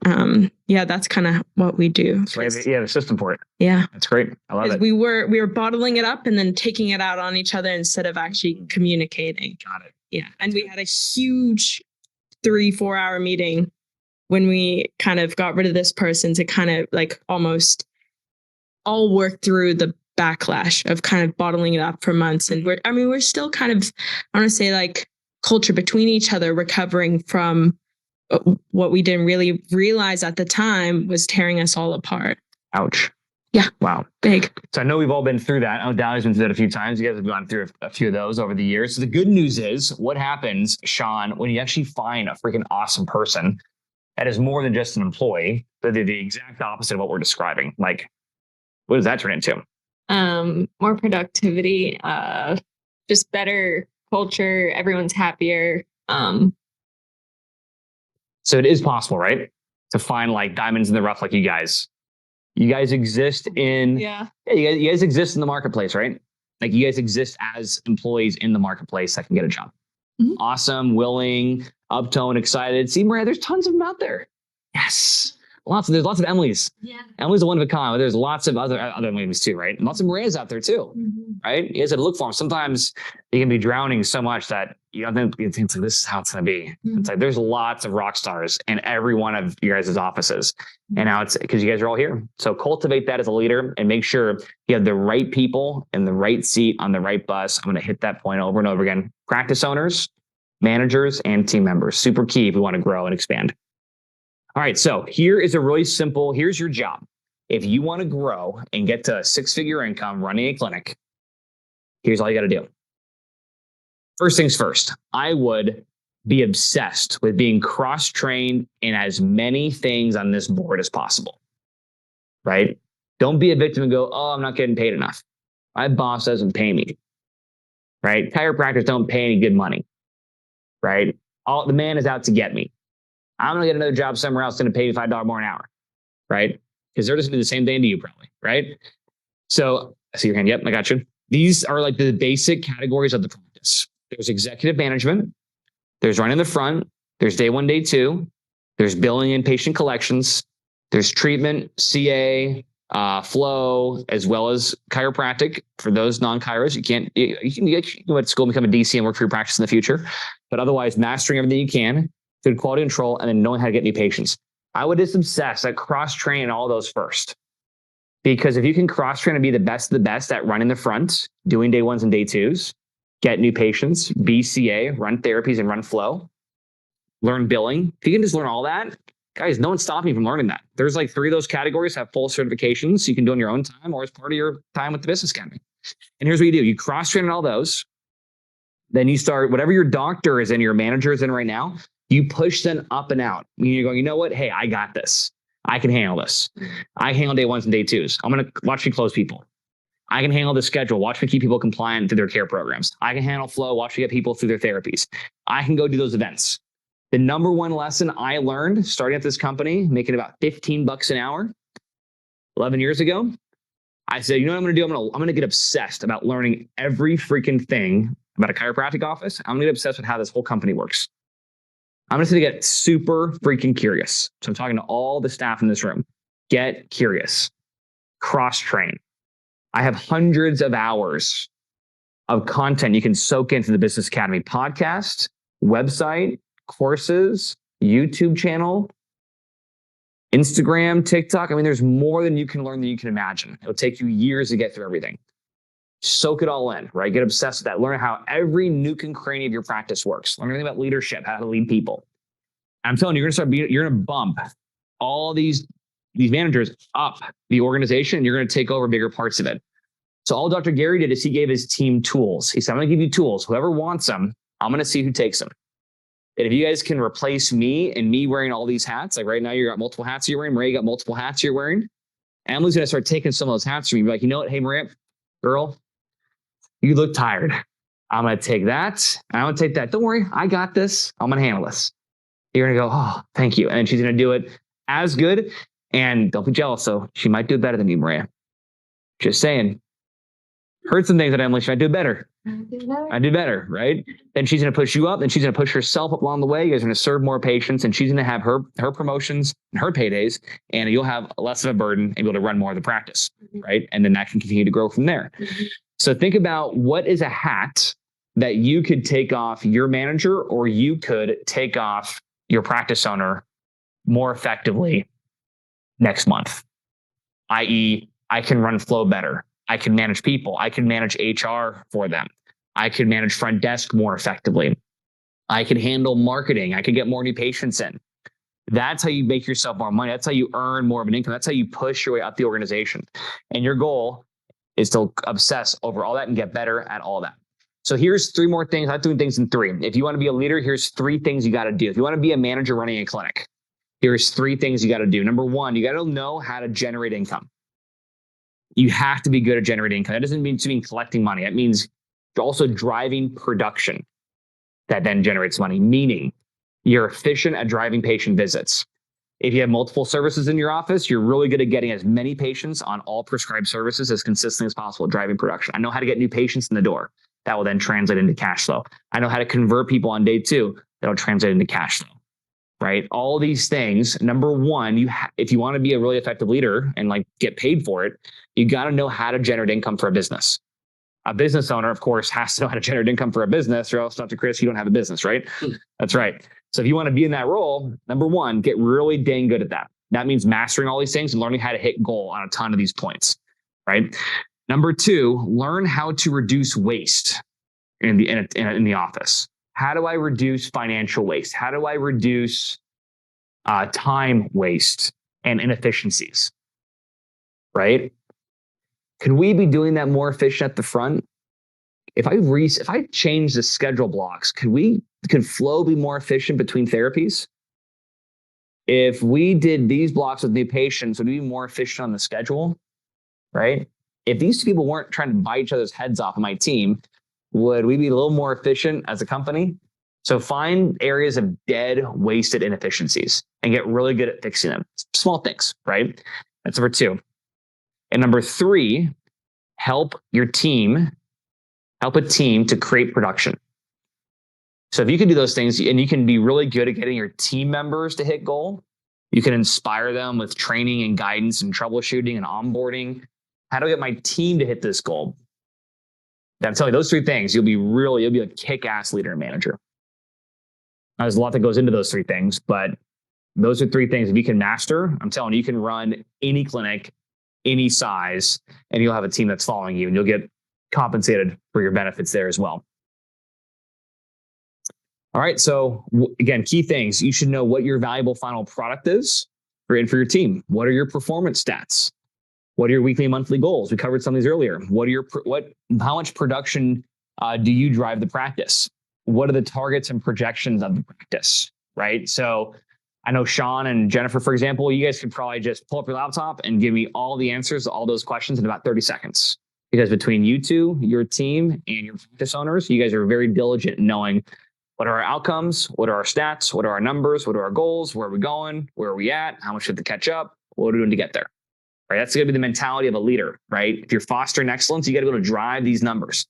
yeah, that's kind of what we do. So you have a system for it. Yeah. That's great. I love it. We were bottling it up and then taking it out on each other instead of actually communicating. Got it. Yeah. And we had a huge 3-4 hour meeting when we kind of got rid of this person to kind of like almost all work through the backlash of kind of bottling it up for months. And we're still kind of, I want to say like culture between each other, recovering from what we didn't really realize at the time was tearing us all apart. Ouch. Yeah. Wow. Big. So I know we've all been through that. I know Dally's been through that a few times. You guys have gone through a few of those over the years. So the good news is what happens, Sean, when you actually find a freaking awesome person that is more than just an employee, but they're the exact opposite of what we're describing. Like, what does that turn into? More productivity, just better culture. Everyone's happier. So it is possible, right? To find like diamonds in the rough like you guys. You guys exist in you guys exist in the marketplace, right? Like you guys exist as employees in the marketplace that can get a job. Mm-hmm. Awesome, willing, uptone, excited. See, Maria, there's tons of them out there. Yes. There's lots of Emily's. Yeah. Emily's a one of a kind, but there's lots of other Emily's too, right? And lots of Maria's out there too, right? You guys have to look for them. Sometimes you can be drowning so much that you don't think it's like, this is how it's going to be. It's like there's lots of rock stars in every one of you guys' offices. And now it's because you guys are all here. So cultivate that as a leader and make sure you have the right people in the right seat on the right bus. I'm going to hit that point over and over again. Practice owners, managers, and team members. Super key if we want to grow and expand. All right, so here's your job. If you want to grow and get to a 6-figure income running a clinic, here's all you got to do. First things first, I would be obsessed with being cross-trained in as many things on this board as possible, right? Don't be a victim and go, oh, I'm not getting paid enough. My boss doesn't pay me, right? Chiropractors don't pay any good money, right? The man is out to get me. I'm going to get another job somewhere else going to pay me $5 more an hour, right? Because they're just going to do the same thing to you probably, right? So I see your hand. Yep, I got you. These are like the basic categories of the practice. There's executive management. There's running the front. There's day 1, day 2. There's billing and patient collections. There's treatment, CA, flow, as well as chiropractic. For those non-chiros, you can go to school and become a DC and work for your practice in the future. But otherwise, mastering everything you can, good quality control, and then knowing how to get new patients. I would just obsess at cross-train all those first. Because if you can cross-train and be the best of the best at running the front, doing day ones and day twos, get new patients, BCA, run therapies and run flow, learn billing. If you can just learn all that, guys, no one's stopping you from learning that. There's like 3 of those categories have full certifications you can do on your own time or as part of your time with the business academy. And here's what you do. You cross-train all those. Then you start, whatever your doctor is in, your manager is in right now, you push them up and out. You're going, you know what? Hey, I got this. I can handle this. I handle day ones and day twos. I'm going to watch me close people. I can handle the schedule. Watch me keep people compliant through their care programs. I can handle flow. Watch me get people through their therapies. I can go do those events. The number one lesson I learned starting at this company, making about $15 an hour, 11 years ago, I said, you know what I'm going to do? I'm going to get obsessed about learning every freaking thing about a chiropractic office. I'm going to get obsessed with how this whole company works. I'm just going to get super freaking curious. So I'm talking to all the staff in this room. Get curious. Cross-train. I have hundreds of hours of content you can soak into the Business Academy podcast, website, courses, YouTube channel, Instagram, TikTok. I mean, there's more than you can learn than you can imagine. It'll take you years to get through everything. Soak it all in, right? Get obsessed with that. Learn how every nook and cranny of your practice works. Learn everything about leadership, how to lead people. I'm telling you, you're going to bump all these managers up the organization. And you're going to take over bigger parts of it. So all Dr. Gary did is he gave his team tools. He said, I'm going to give you tools. Whoever wants them, I'm going to see who takes them. And if you guys can replace me and me wearing all these hats, like right now you got multiple hats you're wearing, Maria got multiple hats you're wearing, Emily's going to start taking some of those hats from you. Be like, you know what? Hey, Maria, girl, you look tired. I'm going to take that. I'm going to take that. Don't worry. I got this. I'm going to handle this. You're going to go, oh, thank you. And then she's going to do it as good. And don't be jealous. So she might do it better than you, Maria. Just saying. Heard some things that Emily, should I do better? I do better, right? Then she's going to push you up, and she's going to push herself up along the way. You guys are going to serve more patients, and she's going to have her promotions and her paydays, and you'll have less of a burden and be able to run more of the practice, right? And then that can continue to grow from there. So think about what is a hat that you could take off your manager, or you could take off your practice owner more effectively next month, i.e., I can run flow better. I can manage people. I can manage HR for them. I can manage front desk more effectively. I can handle marketing. I can get more new patients in. That's how you make yourself more money. That's how you earn more of an income. That's how you push your way up the organization. And your goal is to obsess over all that and get better at all that. So here's 3 more things. I'm doing things in 3. If you want to be a leader, here's 3 things you got to do. If you want to be a manager running a clinic, here's 3 things you got to do. Number 1, you got to know how to generate income. You have to be good at generating income. That doesn't mean collecting money. That means you're also driving production that then generates money, meaning you're efficient at driving patient visits. If you have multiple services in your office, you're really good at getting as many patients on all prescribed services as consistently as possible, driving production. I know how to get new patients in the door. That will then translate into cash flow. I know how to convert people on day 2. That'll translate into cash flow. Right? All these things. Number 1, if you want to be a really effective leader and like get paid for it, you got to know how to generate income for a business. A business owner, of course, has to know how to generate income for a business, or else, Dr. Chris, you don't have a business, right? That's right. So if you want to be in that role, number 1, get really dang good at that. That means mastering all these things and learning how to hit goal on a ton of these points, right? Number 2, learn how to reduce waste in the office. How do I reduce financial waste? How do I reduce time waste and inefficiencies? Right? Could we be doing that more efficient at the front? If I change the schedule blocks, could flow be more efficient between therapies? If we did these blocks with new patients, would we be more efficient on the schedule? Right? If these 2 people weren't trying to bite each other's heads off on my team, would we be a little more efficient as a company? So find areas of dead, wasted inefficiencies and get really good at fixing them. Small things, right? That's number 2. And number 3, help a team to create production. So if you can do those things and you can be really good at getting your team members to hit goal, You can inspire them with training and guidance and troubleshooting and onboarding. How do I get my team to hit this goal? I'm telling you, those three things, you'll be a kick-ass leader and manager. Now, there's a lot that goes into those three things, but those are three things. If you can master, I'm telling you, you can run any clinic, any size, and you'll have a team that's following you, and you'll get compensated for your benefits there as well. All right. So again, key things. You should know what your valuable final product is for your team. What are your performance stats? What are your weekly and monthly goals? We covered some of these earlier. How much production do you drive the practice? What are the targets and projections of the practice? Right. So I know Sean and Jennifer, for example, you guys could probably just pull up your laptop and give me all the answers to all those questions in about 30 seconds. Because between you two, your team, and your practice owners, you guys are very diligent in knowing what are our outcomes, what are our stats, what are our numbers, what are our goals, where are we going, where are we at, how much we have to catch up, what are we doing to get there, right? That's going to be the mentality of a leader, right? If you're fostering excellence, you got to be able to drive these numbers.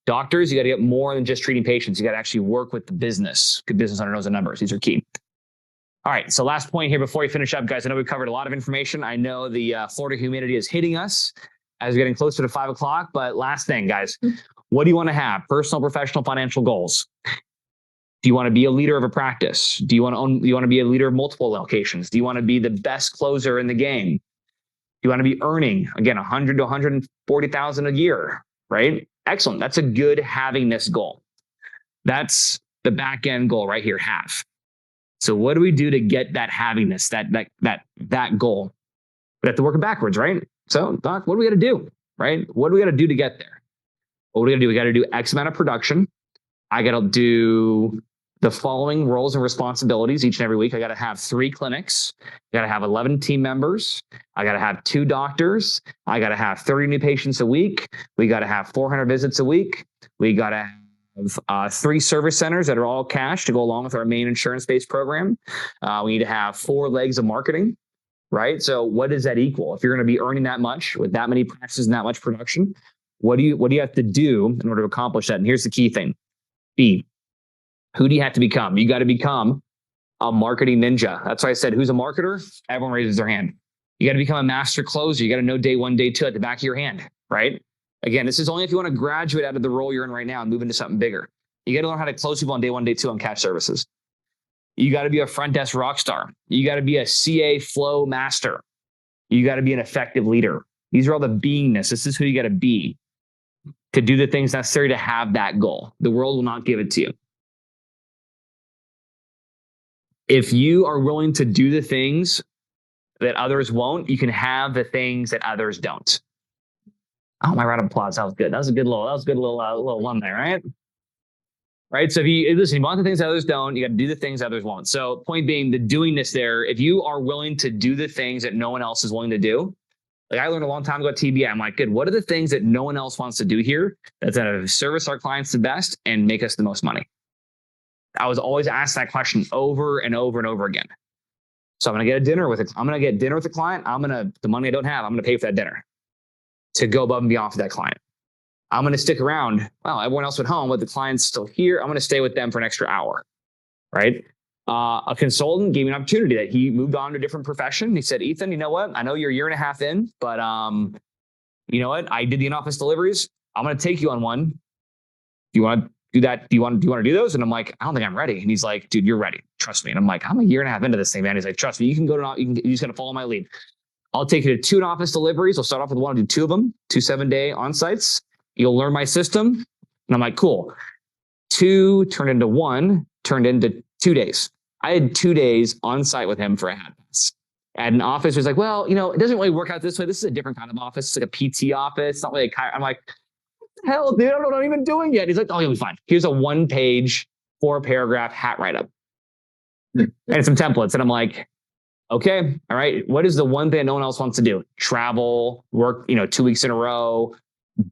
Doctors, you got to get more than just treating patients. You got to actually work with the business. Good business owner knows the numbers. These are key. All right, so last point here before we finish up, guys. I know we covered a lot of information. I know the Florida humidity is hitting us as we're getting closer to 5 o'clock, but last thing, guys, what do you want to have? Personal, professional, financial goals. Do you want to be a leader of a practice? Do you want to be a leader of multiple locations? Do you want to be the best closer in the game? Do you want to be earning, again, 100 to 140,000 a year, right? Excellent. That's a good havingness goal. That's the back end goal right here, have. So what do we do to get that havingness, that goal? We have to work it backwards, right? So, Doc, what do we got to do, right? What do we got to do to get there? What do we got to do? We got to do X amount of production. I got to do the following roles and responsibilities each and every week. I got to have 3 clinics. I got to have 11 team members. I got to have 2 doctors. I got to have 30 new patients a week. We got to have 400 visits a week. We got to have 3 service centers that are all cash to go along with our main insurance-based program. We need to have 4 legs of marketing, right? So what does that equal? If you're going to be earning that much with that many practices and that much production, what do you have to do in order to accomplish that? And here's the key thing. B, who do you have to become? You got to become a marketing ninja. That's why I said, who's a marketer? Everyone raises their hand. You got to become a master closer. You got to know day 1, day 2 at the back of your hand, right? Again, this is only if you want to graduate out of the role you're in right now and move into something bigger. You got to learn how to close people on day 1, day 2 on cash services. You got to be a front desk rock star. You got to be a CA flow master. You got to be an effective leader. These are all the beingness. This is who you got to be to do the things necessary to have that goal. The world will not give it to you. If you are willing to do the things that others won't, you can have the things that others don't. Oh, my round of applause. That was good. That was a good little one there, right? Right. So if you want the things that others don't, you got to do the things others won't. So point being, the doingness there, if you are willing to do the things that no one else is willing to do, like I learned a long time ago at TBI, I'm like, good, what are the things that no one else wants to do here that's going to service our clients the best and make us the most money? I was always asked that question over and over and over again. So I'm going to get dinner with a client. The money I don't have, I'm going to pay for that dinner to go above and beyond for that client. I'm going to stick around. Well, everyone else went home, but the client's still here. I'm going to stay with them for an extra hour, right? A consultant gave me an opportunity that he moved on to a different profession. He said, Ethan, you know what? I know you're a year and a half in, but you know what? I did the in-office deliveries. I'm going to take you on one. Do you want to do that? Do you want to do those? And I'm like, I don't think I'm ready. And he's like, dude, you're ready. Trust me. And I'm like, I'm a year and a half into this thing, man. He's like, trust me. You're just going to follow my lead. I'll take you to 2 in-office deliveries. We'll start off with 1 and do 2 of them, 2 7-day on-sites. You'll learn my system. And I'm like, cool. 2 turned into 1, turned into 2 days. I had 2 days on site with him for a hat pass. At an office, he was like, well, it doesn't really work out this way. This is a different kind of office. It's like a PT office. It's not like I'm like, what the hell, dude? I don't know what I'm even doing yet. He's like, oh, you'll be fine. Here's a 1-page, 4-paragraph hat write-up and some templates. And I'm like, okay, all right. What is the one thing no one else wants to do? Travel, work, 2 weeks in a row,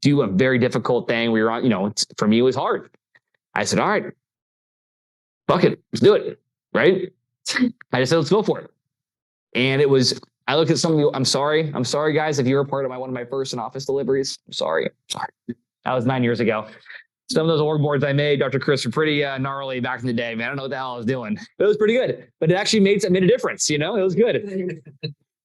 do a very difficult thing where you're on, for me, it was hard. I said, all right, fuck it, let's do it. Right? I just said, let's go for it. And I looked at some of you. I'm sorry, guys, if you were a part of one of my first in-office deliveries. I'm sorry. That was 9 years ago. Some of those org boards I made, Dr. Chris, were pretty gnarly back in the day, man. I don't know what the hell I was doing. But it was pretty good. But it actually made a difference, you know? It was good.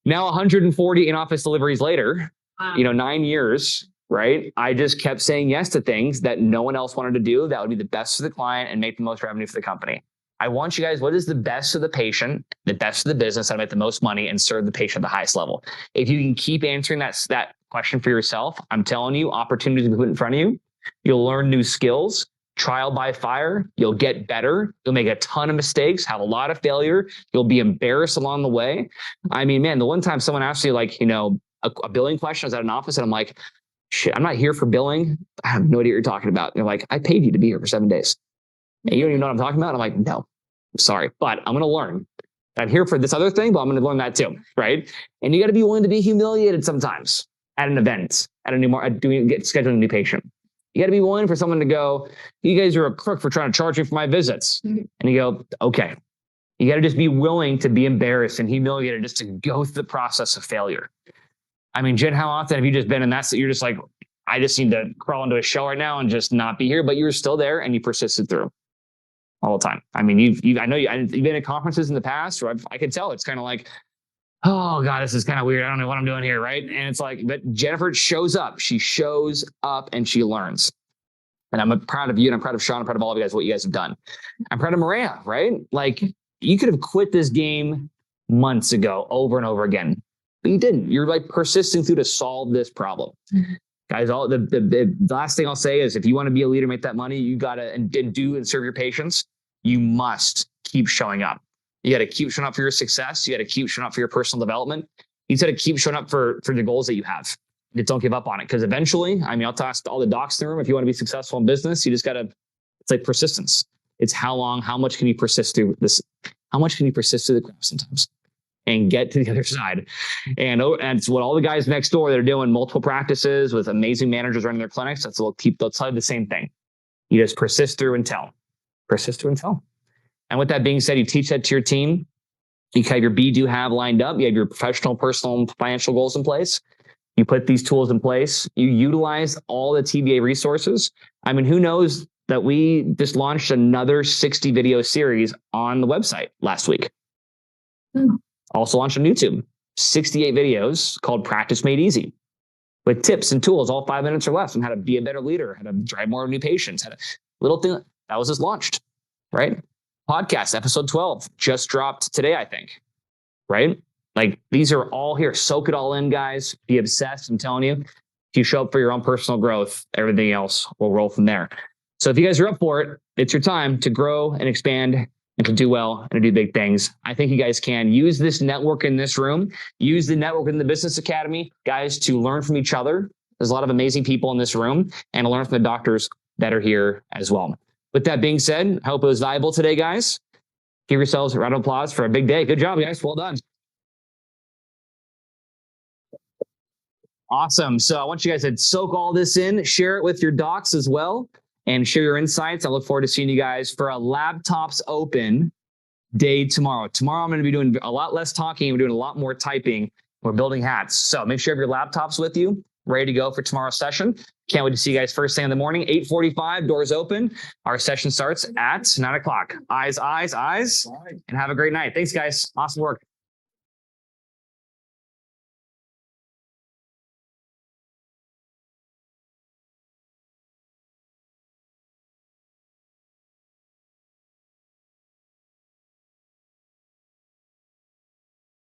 Now 140 in-office deliveries later, 9 years, right? I just kept saying yes to things that no one else wanted to do that would be the best for the client and make the most revenue for the company. I want you guys, what is the best for the patient, the best for the business, how to make the most money and serve the patient at the highest level? If you can keep answering that question for yourself, I'm telling you, opportunities will be put in front of you. You'll learn new skills, trial by fire. You'll get better. You'll make a ton of mistakes, have a lot of failure. You'll be embarrassed along the way. I mean, man, the one time someone asked me a billing question, I was at an office and I'm like, shit, I'm not here for billing. I have no idea what you're talking about. And they're like, I paid you to be here for 7 days. And you don't even know what I'm talking about? I'm like, no, I'm sorry, but I'm going to learn. I'm here for this other thing, but I'm going to learn that too, right? And you got to be willing to be humiliated sometimes at an event, scheduling a new patient. You got to be willing for someone to go, you guys are a crook for trying to charge me for my visits. And you go, okay. You got to just be willing to be embarrassed and humiliated just to go through the process of failure. I mean, Jen, how often have you just been in that? You're just like, I just need to crawl into a shell right now and just not be here, but you were still there and you persisted through all the time. I mean, you've been at conferences in the past where I could tell it's kind of like, oh God, this is kind of weird. I don't know what I'm doing here, right? And it's like, but Jennifer shows up. She shows up and she learns. And I'm proud of you and I'm proud of Sean. I'm proud of all of you guys, what you guys have done. I'm proud of Maria, right? Like you could have quit this game months ago over and over again, but you didn't. You're like persisting through to solve this problem. Guys, the last thing I'll say is if you want to be a leader, make that money, you got to and do and serve your patients. You must keep showing up. You got to keep showing up for your success. You got to keep showing up for your personal development. You got to keep showing up for the goals that you have. Just don't give up on it. Because eventually, I mean, I'll toss all the docs in the room. If you want to be successful in business, you just got to, it's like persistence. It's how much can you persist through this? How much can you persist through the crap sometimes and get to the other side? And it's what all the guys next door, they're doing multiple practices with amazing managers running their clinics. They'll tell you the same thing. You just persist through and tell. Persist through and tell. And with that being said, you teach that to your team. You have your be, do, have lined up. You have your professional, personal, and financial goals in place. You put these tools in place. You utilize all the TBA resources. I mean, who knows that we just launched another 60 video series on the website last week. Also launched on YouTube, 68 videos called Practice Made Easy with tips and tools, all 5 minutes or less on how to be a better leader, how to drive more new patients, how to little thing that was just launched, right? Podcast episode 12 just dropped today, I think, right? Like these are all here. Soak it all in, guys. Be obsessed. I'm telling you, if you show up for your own personal growth, everything else will roll from there. So if you guys are up for it, it's your time to grow and expand and to do well and to do big things. I think you guys can use this network in this room, use the network in the Business Academy, guys, to learn from each other. There's a lot of amazing people in this room and to learn from the doctors that are here as well. With that being said, I hope it was valuable today, guys. Give yourselves a round of applause for a big day. Good job, guys. Well done. Awesome. So I want you guys to soak all this in, share it with your docs as well, and share your insights. I look forward to seeing you guys for a Laptops Open day tomorrow. Tomorrow, I'm going to be doing a lot less talking. We're doing a lot more typing. We're building hats. So make sure you have your laptops with you, ready to go for tomorrow's session. Can't wait to see you guys first thing in the morning, 8:45, doors open. Our session starts at 9 o'clock. Eyes, and have a great night. Thanks, guys. Awesome work.